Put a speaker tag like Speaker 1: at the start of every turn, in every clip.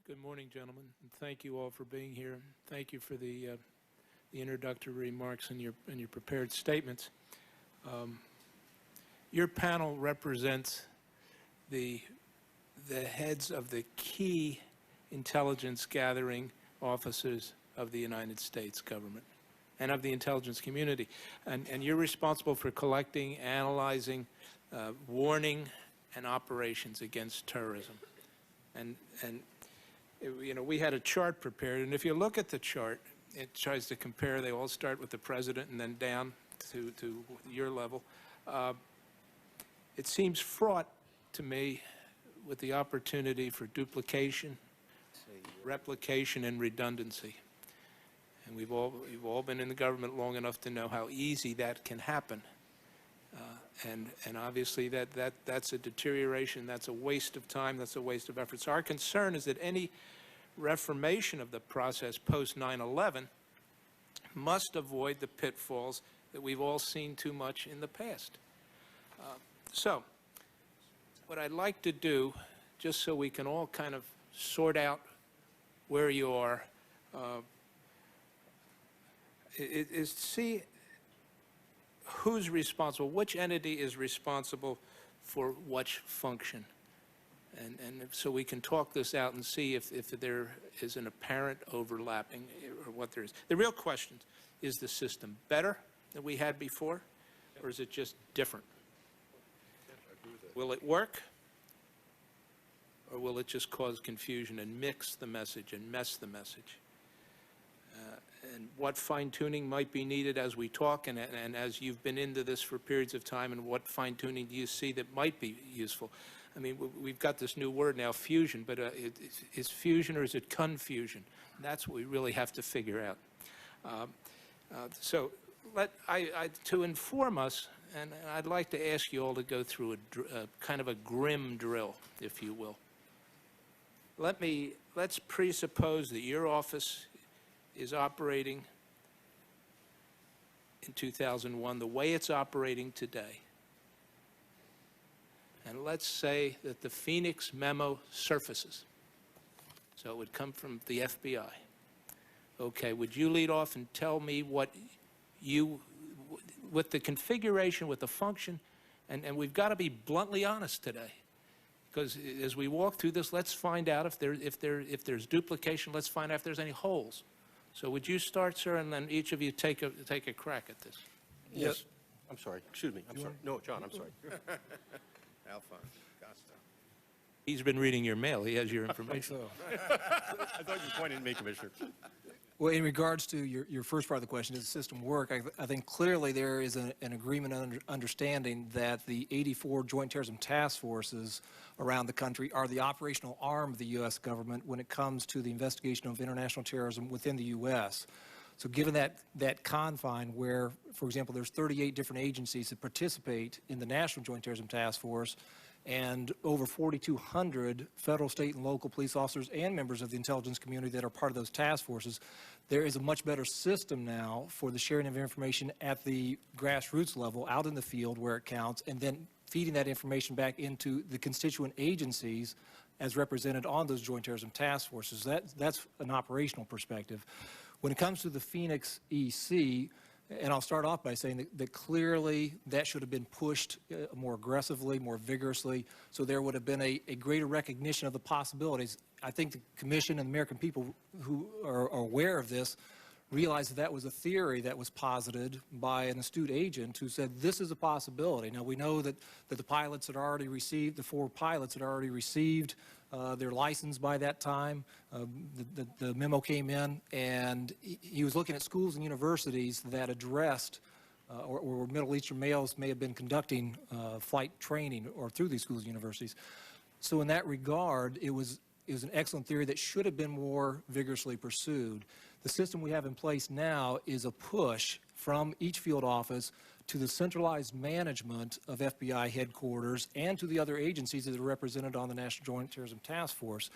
Speaker 1: Good morning, gentlemen, and thank you all for being here. Thank you for the introductory remarks and your prepared statements. Your panel represents the heads of the key intelligence gathering officers of the United States government and of the intelligence community, and you're responsible for collecting, analyzing, warning, and operations against terrorism. And you know, we had a chart prepared, and if you look at the chart, it tries to compare. They all start with the president and then down to your level. It seems fraught to me with the opportunity for duplication, replication, and redundancy. And you've all been in the government long enough to know how easy that can happen. And obviously that's a deterioration, that's a waste of time, that's a waste of effort. So our concern is that any reformation of the process post 9/11 must avoid the pitfalls that we've all seen too much in the past. So what I'd like to do, just so we can all kind of sort out where you are, is to see who's responsible, which entity is responsible for which function. And so we can talk this out and see if there is an apparent overlapping or what there is. The real question is the system better than we had before, or is it just different? Will it work, or will it just cause confusion and mix the message and mess the message? And what fine-tuning might be needed as we talk, and as you've been into this for periods of time, and what fine-tuning do you see that might be useful? I mean, we've got this new word now, fusion, but is fusion or is it confusion? That's what we really have to figure out. So to inform us, and I'd like to ask you all to go through a kind of a grim drill, if you will. Let's presuppose that your office is operating in 2001 the way it's operating today. And let's say that the Phoenix memo surfaces. So it would come from the FBI. Okay, would you lead off and tell me what you, with the configuration, with the function, and we've got to be bluntly honest today. Because as we walk through this, let's find out if there's duplication, let's find out if there's any holes. So would you start, sir, and then each of you take a crack at this?
Speaker 2: Yes. I'm sorry. Excuse me. I'm sorry. No, John, I'm sorry.
Speaker 3: Alphonse, Costa.
Speaker 1: He's been reading your mail. He has your information.
Speaker 2: I thought you were pointing at me, Commissioner.
Speaker 4: Well, in regards to your first part of the question, does the system work? I think clearly there is an agreement and understanding that the 84 Joint Terrorism Task Forces around the country are the operational arm of the U.S. government when it comes to the investigation of international terrorism within the U.S. So given that confine where, for example, there's 38 different agencies that participate in the National Joint Terrorism Task Force, and over 4,200 federal, state, and local police officers and members of the intelligence community that are part of those task forces, there is a much better system now for the sharing of information at the grassroots level, out in the field where it counts, and then feeding that information back into the constituent agencies as represented on those Joint Terrorism Task Forces. That's an operational perspective. When it comes to the Phoenix EC, and I'll start off by saying that clearly that should have been pushed more aggressively, more vigorously, so there would have been a greater recognition of the possibilities. I think the Commission and the American people who are aware of this realize that was a theory that was posited by an astute agent who said this is a possibility. Now we know that the pilots had already received, the 4 pilots had already received their license by that time. The memo came in, and he was looking at schools and universities that addressed or Middle Eastern males may have been conducting flight training or through these schools and universities. So in that regard, it was an excellent theory that should have been more vigorously pursued. The system we have in place now is a push from each field office to the centralized management of FBI headquarters and to the other agencies that are represented on the National Joint Terrorism Task Force.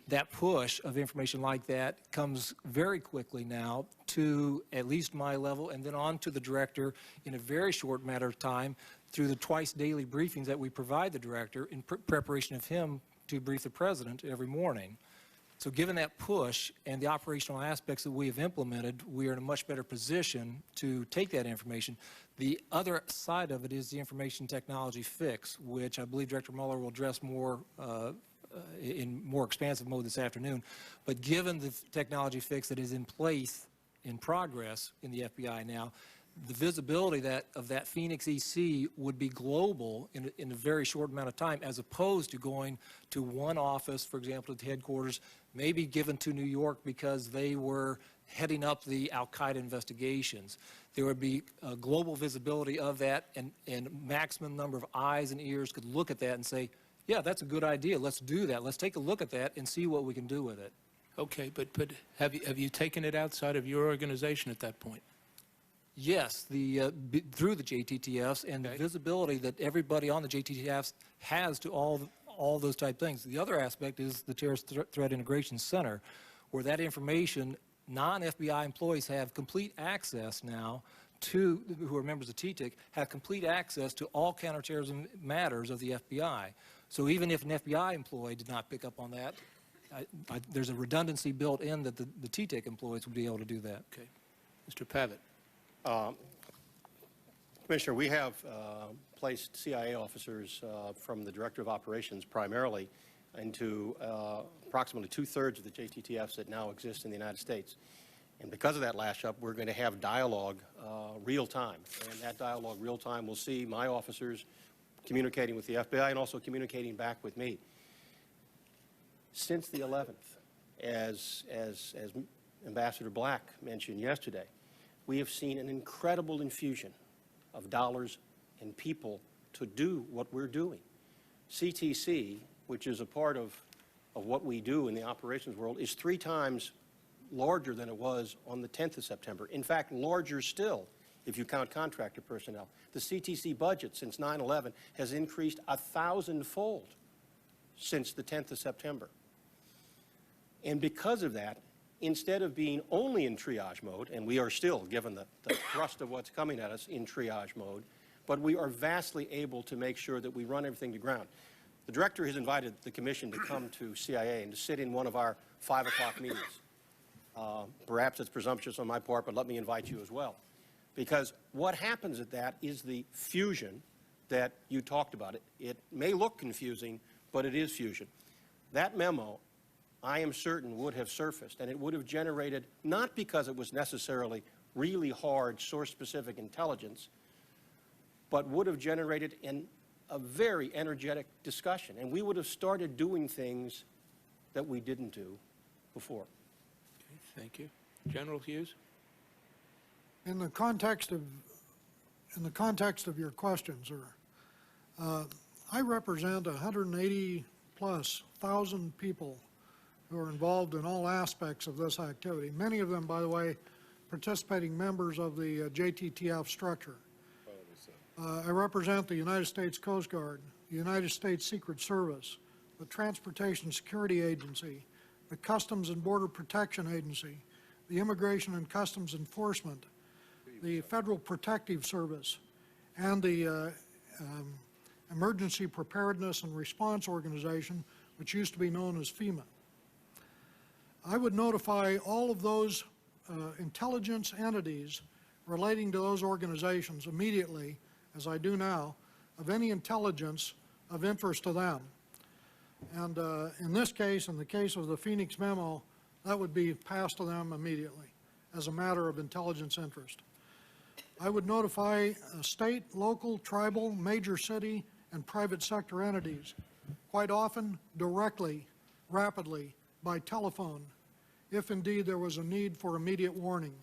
Speaker 4: That push of information like that comes very quickly now to at least my level and then on to the director in a very short matter of time through the twice daily briefings that we provide the director in preparation of him to brief the president every morning. So given that push and the operational aspects that we have implemented, we are in a much better position to take that information. The other side of it is the information technology fix, which I believe Director Mueller will address more in more expansive mode this afternoon. But given the technology fix that is in place, in progress in the FBI now, the visibility of that Phoenix EC would be global in a very short amount of time, as opposed to going to one office, for example, at the headquarters, maybe given to New York because they were heading up the Al-Qaeda investigations. There would be a global visibility of that, and maximum number of eyes and ears could look at that and say, yeah, that's a good idea. Let's do that. Let's take a look at that and see what we can do with it.
Speaker 1: Okay, but have you taken it outside of your organization at that point?
Speaker 4: Yes, through the JTTFs and the visibility that everybody on the JTTFs has to all those type things. The other aspect is the Terrorist Threat Integration Center, where that information, non-FBI employees have complete access now to, who are members of TTIC, have complete access to all counterterrorism matters of the FBI. So even if an FBI employee did not pick up on that, there's a redundancy built in that the TTIC employees would be able to do that.
Speaker 1: Okay. Mr. Pavitt.
Speaker 2: Commissioner, we have placed CIA officers from the Director of Operations primarily into approximately 2/3 of the JTTFs that now exist in the United States. And because of that lash up, we're going to have dialogue real time. And that dialogue real time will see my officers communicating with the FBI and also communicating back with me. Since the 11th, as Ambassador Black mentioned yesterday, we have seen an incredible infusion of dollars and people to do what we're doing. CTC, which is a part of what we do in the operations world, is 3 times larger than it was on the 10th of September. In fact, larger still if you count contractor personnel. The CTC budget since 9/11 has increased 1,000-fold since the 10th of September. And because of that, instead of being only in triage mode, and we are still, given the thrust of what's coming at us, in triage mode, but we are vastly able to make sure that we run everything to ground. The director has invited the commission to come to CIA and to sit in one of our 5 o'clock meetings. Perhaps it's presumptuous on my part, but let me invite you as well. Because what happens at that is the fusion that you talked about. It may look confusing, but it is fusion. That memo, I am certain, would have surfaced, and it would have generated, not because it was necessarily really hard source-specific intelligence, but would have generated a very energetic discussion, and we would have started doing things that we didn't do before.
Speaker 1: Okay, thank you. General Hughes?
Speaker 5: In the context of your question, sir, I represent 180,000+ people who are involved in all aspects of this activity. Many of them, by the way, participating members of the JTTF structure. I represent the United States Coast Guard, the United States Secret Service, the Transportation Security Agency, the Customs and Border Protection Agency, the Immigration and Customs Enforcement, the Federal Protective Service, and the Emergency Preparedness and Response Organization, which used to be known as FEMA. I would notify all of those intelligence entities relating to those organizations immediately, as I do now, of any intelligence of interest to them. And in this case, in the case of the Phoenix memo, that would be passed to them immediately as a matter of intelligence interest. I would notify state, local, tribal, major city, and private sector entities, quite often directly, rapidly, by telephone, if indeed there was a need for immediate warning.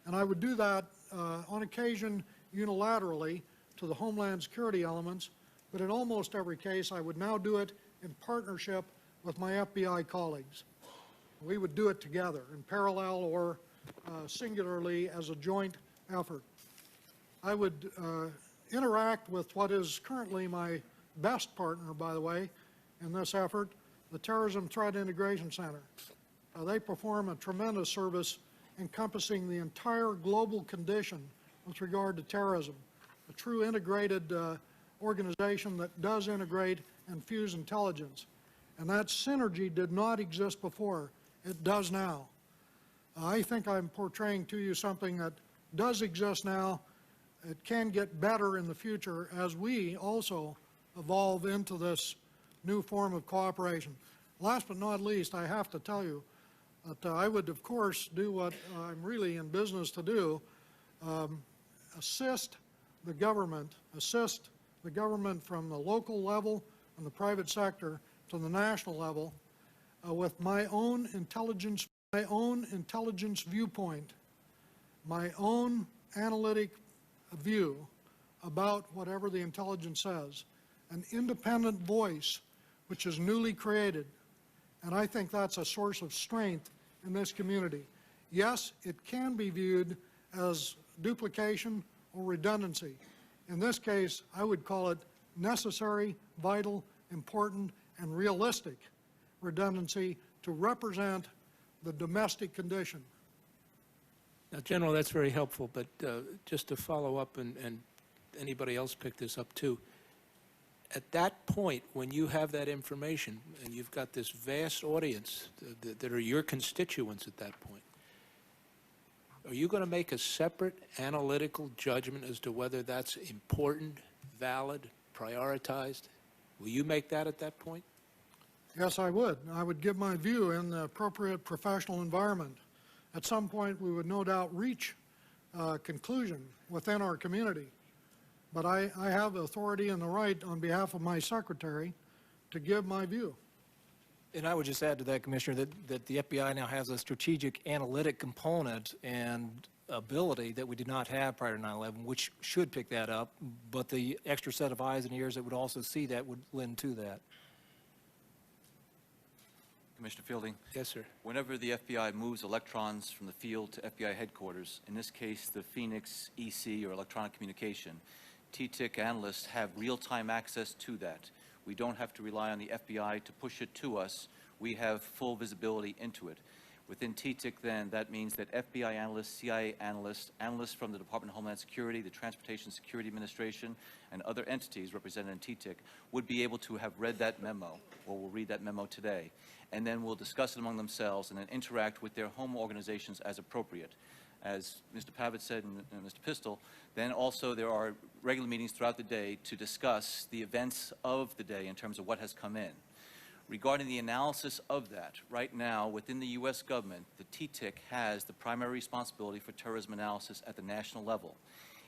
Speaker 5: And I would do that on occasion unilaterally to the Homeland Security elements, but in almost every case I would now do it in partnership with my FBI colleagues. We would do it together in parallel or singularly as a joint effort. I would interact with what is currently my best partner, by the way, in this effort, the Terrorism Threat Integration Center. They perform a tremendous service encompassing the entire global condition with regard to terrorism, a true integrated organization that does integrate and fuse intelligence. And that synergy did not exist before. It does now. I think I'm portraying to you something that does exist now. It can get better in the future as we also evolve into this new form of cooperation. Last but not least, I have to tell you that I would, of course, do what I'm really in business to do, assist the government from the local level and the private sector to the national level with my own intelligence viewpoint, my own analytic view about whatever the intelligence says, an independent voice which is newly created. And I think that's a source of strength in this community. Yes, it can be viewed as duplication or redundancy. In this case, I would call it necessary, vital, important, and realistic redundancy to represent the domestic condition.
Speaker 1: Now, General, that's very helpful, but just to follow up, and anybody else pick this up too, at that point, when you have that information, and you've got this vast audience that are your constituents at that point, are you going to make a separate analytical judgment as to whether that's important, valid, prioritized? Will you make that at that point?
Speaker 5: Yes, I would. I would give my view in the appropriate professional environment. At some point, we would no doubt reach a conclusion within our community. But I have the authority and the right on behalf of my secretary to give my view.
Speaker 4: And I would just add to that, Commissioner, that the FBI now has a strategic analytic component and ability that we did not have prior to 9/11, which should pick that up, but the extra set of eyes and ears that would also see that would lend to that.
Speaker 6: Commissioner Feilding,
Speaker 1: Yes, sir.
Speaker 6: whenever the FBI moves electrons from the field to FBI headquarters, in this case the Phoenix EC or electronic communication, TTIC analysts have real-time access to that. We don't have to rely on the FBI to push it to us. We have full visibility into it. Within TTIC, then, that means that FBI analysts, CIA analysts, analysts from the Department of Homeland Security, the Transportation Security Administration, and other entities represented in TTIC would be able to have read that memo, or will read that memo today, and then will discuss it among themselves and then interact with their home organizations as appropriate. As Mr. Pavitt said and Mr. Pistole, then also there are regular meetings throughout the day to discuss the events of the day in terms of what has come in. Regarding the analysis of that, right now within the U.S. government, the TTIC has the primary responsibility for terrorism analysis at the national level.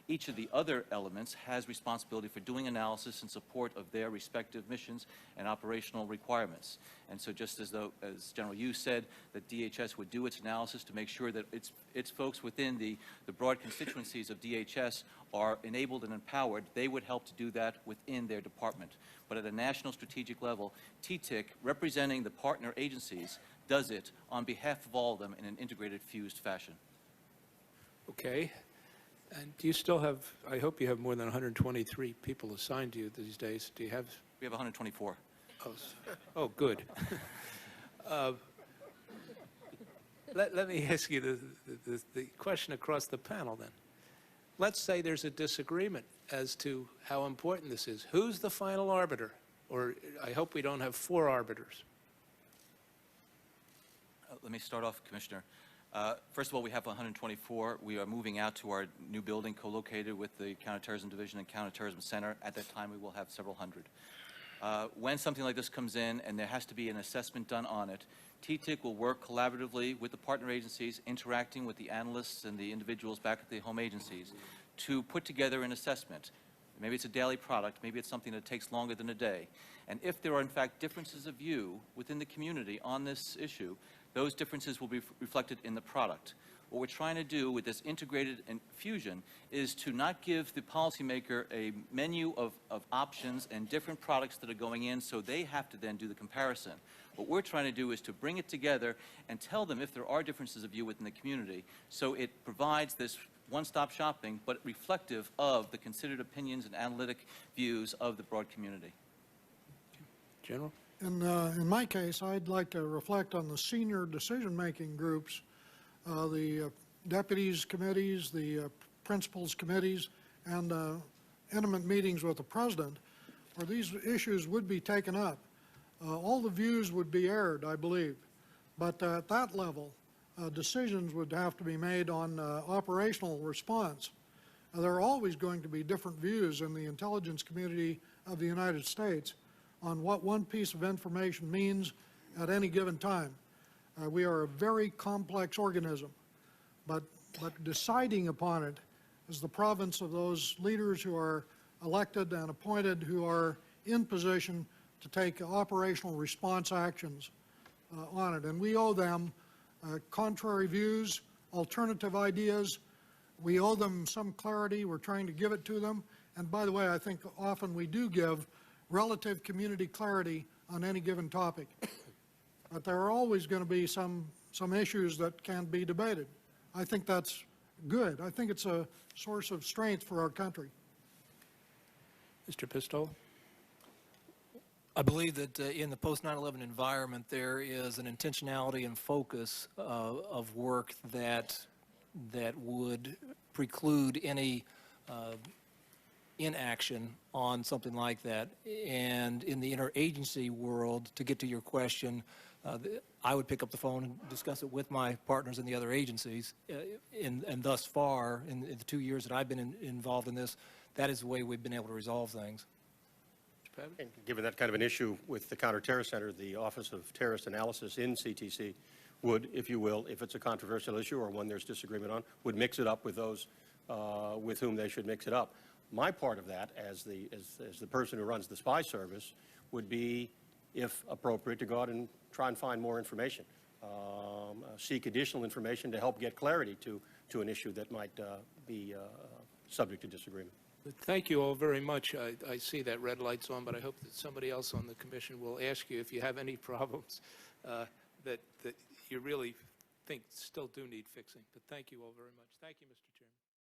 Speaker 6: Each of the other elements has responsibility for doing analysis in support of their respective missions and operational requirements. And so just as General Hughes said, that DHS would do its analysis to make sure that its folks within the broad constituencies of DHS are enabled and empowered, they would help to do that within their department. But at a national strategic level, TTIC, representing the partner agencies, does it on behalf of all of them in an integrated, fused fashion.
Speaker 1: Okay. And do you still have, I hope you have more than 123 people assigned to you these days. Do you have?
Speaker 6: We have 124.
Speaker 1: Oh, good. Let me ask you the question across the panel then. Let's say there's a disagreement as to how important this is. Who's the final arbiter? Or I hope we don't have 4 arbiters.
Speaker 6: Let me start off, Commissioner. First of all, we have 124. We are moving out to our new building co-located with the Counterterrorism Division and Counterterrorism Center. At that time, we will have several hundred. When something like this comes in and there has to be an assessment done on it, TTIC will work collaboratively with the partner agencies, interacting with the analysts and the individuals back at the home agencies to put together an assessment. Maybe it's a daily product, maybe it's something that takes longer than a day. And if there are in fact differences of view within the community on this issue, those differences will be reflected in the product. What we're trying to do with this integrated fusion is to not give the policymaker a menu of options and different products that are going in so they have to then do the comparison. What we're trying to do is to bring it together and tell them if there are differences of view within the community, so it provides this one-stop shopping, but reflective of the considered opinions and analytic views of the broad community.
Speaker 1: General?
Speaker 5: In my case, I'd like to reflect on the senior decision-making groups, the deputies committees, the principals committees, and intimate meetings with the president, where these issues would be taken up. all the views would be aired, I believe. But at that level, decisions would have to be made on operational response. There are always going to be different views in the intelligence community of the United States on what one piece of information means at any given time. We are a very complex organism, but deciding upon it is the province of those leaders who are elected and appointed, who are in position to take operational response actions on it. And we owe them contrary views, alternative ideas. We owe them some clarity. We're trying to give it to them. And by the way, I think often we do give relative community clarity on any given topic. But there are always going to be some issues that can be debated. I think that's good. I think it's a source of strength for our country.
Speaker 1: Mr. Pistole?
Speaker 4: I believe that in the post 9/11 environment, there is an intentionality and focus of work that would preclude any inaction on something like that. And in the interagency world, to get to your question, I would pick up the phone and discuss it with my partners in the other agencies. And thus far, in the 2 years that I've been involved in this, that is the way we've been able to resolve things.
Speaker 1: Mr. Pavitt?
Speaker 2: And given that kind of an issue with the Counterterrorist Center, the Office of Terrorist Analysis in CTC would, if you will, if it's a controversial issue or one there's disagreement on, would mix it up with those with whom they should mix it up. My part of that, as the person who runs the spy service, would be, if appropriate, to go out and try and find more information, seek additional information to help get clarity to an issue that might be subject to disagreement.
Speaker 1: Thank you all very much. I see that red light's on, but I hope that somebody else on the commission will ask you if you have any problems that you really think still do need fixing. But thank you all very much. Thank you, Mr. Chairman.